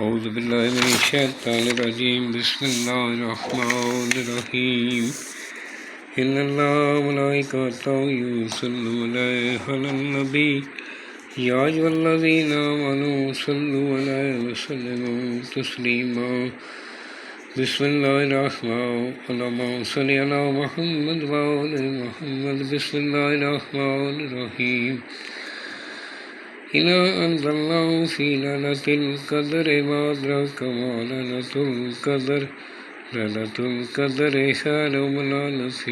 اعوذ باللہ من الشیطان الرجیم بسم اللہ الرحمن الرحیم ان اللہ ملائکتہ یصلون علی النبی یا ایھا الذین آمنوا صلوا علیہ وسلموا تسلیما بسم اللہ الرحمن اللہم صل علی محمد وآل محمد بسم اللہ الرحمن الرحیم إِنَّا أَنزَلْنَاهُ فِي لَيْلَةِ الْقَدْرِ وَمَا أَدْرَاكَ مَا لَيْلَةُ الْقَدْرِ لَيْلَةُ الْقَدْرِ خَيْرٌ مِّنْ أَلْفِ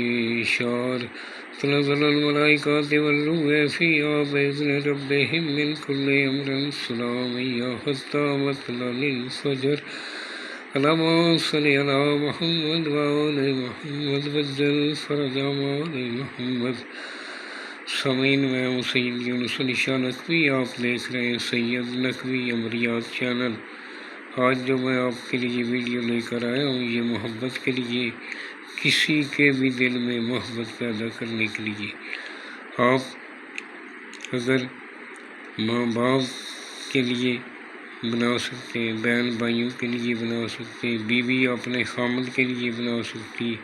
شَهْرٍ تَنَزَّلُ الْمَلَائِكَةُ وَالرُّوحُ فِيهَا بِإِذْنِ رَبِّهِم مِّنْ كُلِّ أَمْرٍ سَلَامٌ هِيَ حَتَّىٰ مَطْلَعِ الْفَجْرِ اللهم صل على محمد وآل محمد وعجل فرجهم آل محمد۔ سامعین، میں ہوں سید یونس علی شاہ نقوی، آپ دیکھ رہے ہیں سید نقوی عمریات چینل۔ آج جو میں آپ کے لیے ویڈیو لے کر آیا ہوں، یہ محبت کے لیے، کسی کے بھی دل میں محبت پیدا کرنے کے لیے۔ آپ اگر ماں باپ کے لیے بنا سکتے ہیں، بہن بھائیوں کے لیے بنا سکتے ہیں، بیوی اپنے خامد کے لیے بنا سکتی،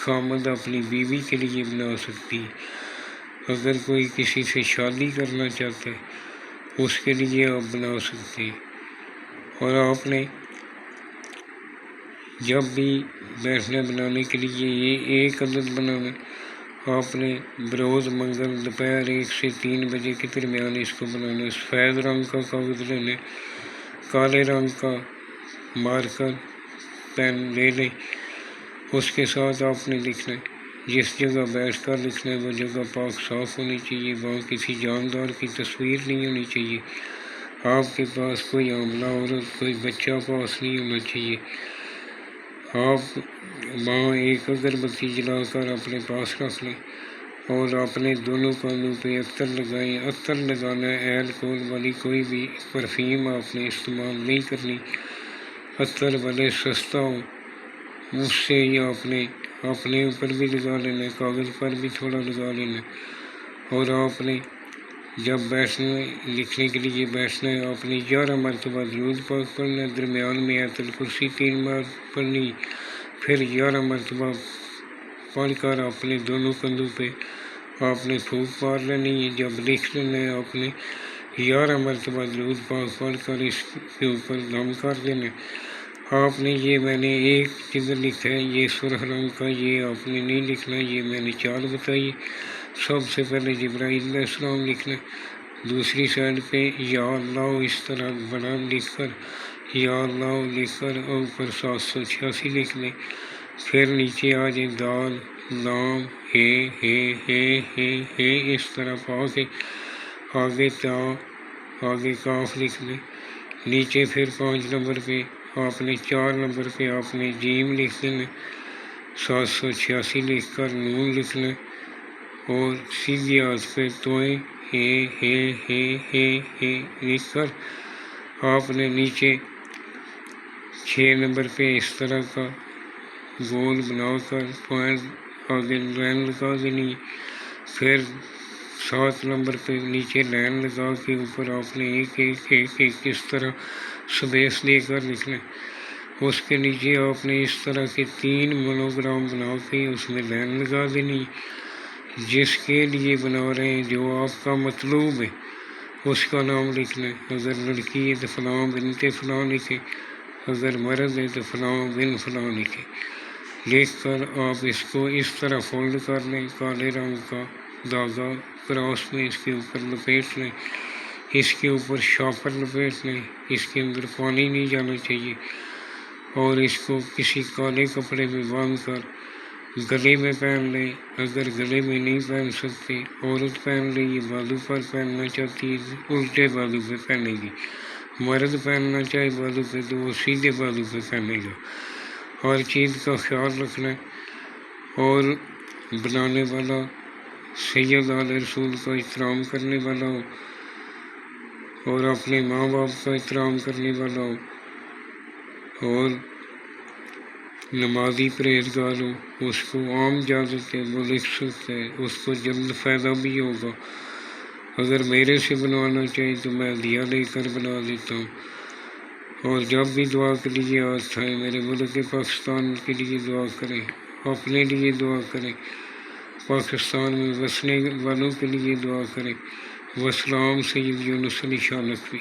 خامد اپنی بیوی کے لیے بنا سکتی، اگر کوئی کسی سے شادی کرنا چاہتا ہے اس کے لیے آپ بنا سکتے ہیں۔ اور آپ نے جب بھی بیٹھنا بنانے کے لیے یہ ایک عدد بنانا، آپ نے بروز منگل دوپہر 1 سے 3 بجے کے درمیان اس کو بنانا۔ سفید رنگ کا کاغذ لینا، کالے رنگ کا مارکر پین لے لیں، اس کے ساتھ آپ نے لکھنا ہے۔ جس جگہ بیٹھ کر لکھنا ہے وہ جگہ پاک صاف ہونی چاہیے، وہاں کسی جاندار کی تصویر نہیں ہونی چاہیے، آپ کے پاس کوئی حاملہ عورت، کوئی بچہ پاس نہیں ہونا چاہیے۔ آپ وہاں ایک اگربتی جلا کر اپنے پاس رکھ لیں اور اپنے دونوں کانوں پہ عطر لگائیں۔ عطر لگانا ہے، الکحل والی کوئی بھی پرفیوم آپ نے استعمال نہیں کرنی، عطر والے سستا ہو اس سے ہی آپ نے اپنے اوپر بھی لگا لینا ہے، کاغذ پر بھی تھوڑا لگا لینا ہے۔ اور آپ نے جب بیٹھنا لکھنے کے لیے بیٹھنا ہے، آپ نے 11 مرتبہ درود پاک پڑھنا ہے، درمیان میں آیت الکرسی 3 بار پڑھنی، پھر 11 مرتبہ پڑھ کر اپنے دونوں کندھوں پہ آپ نے پھونک مار لینی ہے۔ جب لکھ لینا ہے آپ نے 11 مرتبہ درود پاک پڑھ کر اس کے اوپر دم کر دینا ہے۔ آپ نے یہ میں نے ایک جگہ لکھا ہے، یہ سرخ رنگ کا، یہ آپ نے نہیں لکھنا، یہ میں نے چال بتائی۔ سب سے پہلے جبرائیل علیہ السلام لکھنا، دوسری سائڈ پہ یا اللہ اس طرح بڑا لکھ کر یا اللہ لکھ کر اور اوپر 786 لکھ لیں۔ پھر نیچے آ جائیں دال لام ہے اس طرح پا کے آگے تا، آگے کاف لکھ لیں۔ نیچے پھر 5 نمبر پہ آپ نے 4 نمبر پہ آپ نے جیم لکھ دینا، 786 لکھ کر نون لکھنا اور سیدھی ہاتھ پہ توئیں ہے لکھ کر آپ نے نیچے 6 نمبر پہ اس طرح کا گول بنا کر پوائنٹ آگے لائن لگا دینی۔ پھر 7 نمبر پہ نیچے لائن لگا کے اوپر آپ نے ایک اس طرح سپیس دے کر لکھنا۔ اس کے نیچے آپ نے اس طرح کے 3 مونوگرام بنا کے اس میں لائن لگا دینی۔ جس کے لیے بنا رہے ہیں، جو آپ کا مطلوب ہے اس کا نام لکھنا ہے۔ اگر لڑکی ہے تو فلاں بنت فلاں لکھے، اگر مرد ہے تو فلاں بن فلاں لکھے۔ لکھ کر آپ اس کو اس طرح فولڈ کر لیں، کالے رنگ کا دھاگا کراس میں اس کے اوپر لپیٹ لیں، اس کے اوپر شاپر لپیٹ لیں، اس کے اندر پانی نہیں جانا چاہیے، اور اس کو کسی کالے کپڑے میں باندھ کر گلے میں پہن لیں۔ اگر گلے میں نہیں پہن سکتے، عورت پہن لیں، یہ بالوں پر پہننا چاہتی ہے الٹے بالوں پہ پہنے گی، مرد پہننا چاہے بالوں پہ تو وہ سیدھے بالوں پہ پہنے گا۔ ہر چیز کا خیال رکھنا ہے، اور بنانے والا سید آل رسول کا احترام کرنے والا ہو اور اپنے ماں باپ کا احترام کرنے والا ہو اور نمازی پرہیزگار ہو، اس کو عام اجازت ہے وہ لکھ سکتا ہے، اس کو جلد فائدہ بھی ہوگا۔ اگر میرے سے بنوانا چاہے تو میں ہدیہ لے کر بنا دیتا ہوں، اور جب بھی دعا کے لیے آج آئے میرے ملک پاکستان کے لیے دعا کریں، اپنے لیے دعا کریں، پاکستان میں بسنے والوں کے لیے دعا کریں۔ وسلام سید یونس علی شاہ نقوی۔